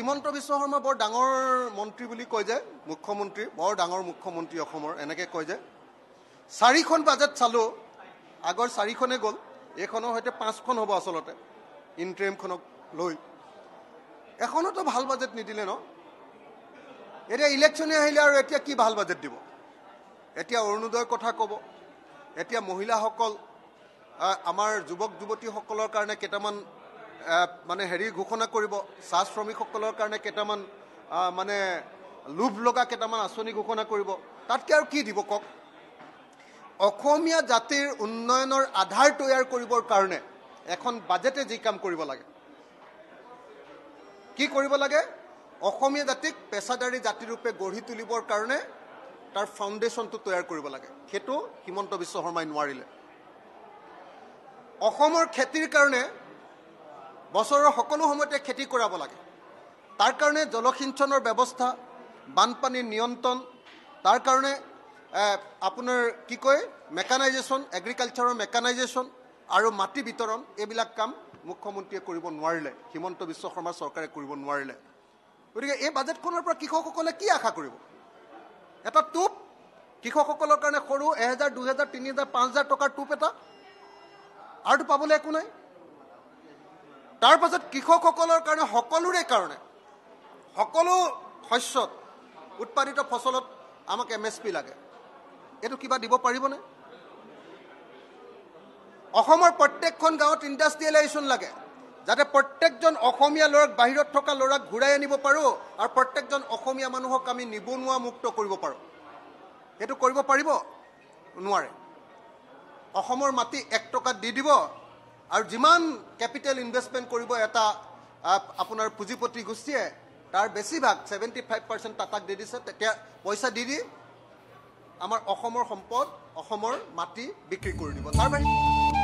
হিমন্ত বিশ্ব শৰ্মা বৰ ডাঙৰ মন্ত্ৰী বুলি কয় যে মুখ্যমন্ত্ৰী বৰ ডাঙৰ মুখ্যমন্ত্ৰী অসমৰ এনেকৈ কয় যে 4খন বাজেট চালো আগৰ 4খনে গ'ল এইখনৰ হয়তো 5খন হ'ব আসলতে ইন্টাৰিমখনক লৈ এখনতো ভাল বাজেট নিদিলে ন এতিয়া ইলেকশ্যনে আহিলে আৰু এতিয়া কি ভাল বাজেট দিব এতিয়া অৰুণোদয়ৰ কথা ক'ব এতিয়া মহিলাসকল আমাৰ যুৱক যুৱতীসকলৰ কাৰণে কেইটামান মানে হেৰি ঘোষণা কৰিব চাহ শ্ৰমিকসকলৰ কাৰণে কেইটামান মানে লোভ লগা কেইটামান আঁচনি ঘোষণা কৰিব তাতকৈ আৰু কি দিব কওক অসমীয়া জাতিৰ উন্নয়নৰ আধাৰ তৈয়াৰ কৰিবৰ কাৰণে এখন বাজেটে যি কাম কৰিব লাগে কি কৰিব লাগে অসমীয়া জাতিক পেছাদাৰী জাতি ৰূপে গঢ়ি তুলিবৰ কাৰণে তাৰ ফাউণ্ডেশ্যনটো তৈয়াৰ কৰিব লাগে সেইটো হিমন্ত বিশ্ব শৰ্মাই নোৱাৰিলে অসমৰ খেতিৰ কাৰণে বছৰৰ সকলো সময়তে খেতি কৰাব লাগে তাৰ কাৰণে জলসিঞ্চনৰ ব্যৱস্থা বানপানীৰ নিয়ন্ত্ৰণ তাৰ কাৰণে আপোনাৰ কি কয় মেকানাইজেশ্যন এগ্ৰিকালচাৰৰ মেকানাইজেশ্যন আৰু মাটি বিতৰণ এইবিলাক কাম মুখ্যমন্ত্ৰীয়ে কৰিব নোৱাৰিলে হিমন্ত বিশ্ব শৰ্মাৰ চৰকাৰে কৰিব নোৱাৰিলে গতিকে এই বাজেটখনৰ পৰা কৃষকসকলে কি আশা কৰিব এটা টুপ কৃষকসকলৰ কাৰণে সৰু 1000 2000 3000 5000 টকাৰ টুপ এটা আৰুতো পাবলৈ একো নাই তাৰ পাছত কৃষকসকলৰ কাৰণে সকলোৰে কাৰণে সকলো শস্যত উৎপাদিত ফচলত আমাক MSP লাগে এটো কিবা দিব পাৰিবনে অসমৰ প্ৰত্যেকখন গাঁৱত ইণ্ডাষ্ট্ৰিয়েলাইজেশ্যন লাগে যাতে প্ৰত্যেকজন অসমীয়া ল'ৰাক বাহিৰত থকা ল'ৰাক ঘূৰাই আনিব পাৰো আৰু প্ৰত্যেকজন অসমীয়া মানুহক আমি নিবনুৱা মুক্ত কৰিব পাৰো এটো কৰিব পাৰিব নোৱাৰে অসমৰ মাটি 1 টকা দি দিব আৰু যিমান ক্যাপিটেল ইনভেষ্টমেন্ট কৰিব এটা আপোনাৰ পুঁজিপতি গোষ্ঠীয়ে তাৰ বেছিভাগ 75% টাটাক দি দিছে তেতিয়া পইচা দি আমাৰ অসমৰ সম্পদ অসমৰ মাটি বিক্ৰী কৰি দিব তাৰ বাহিৰে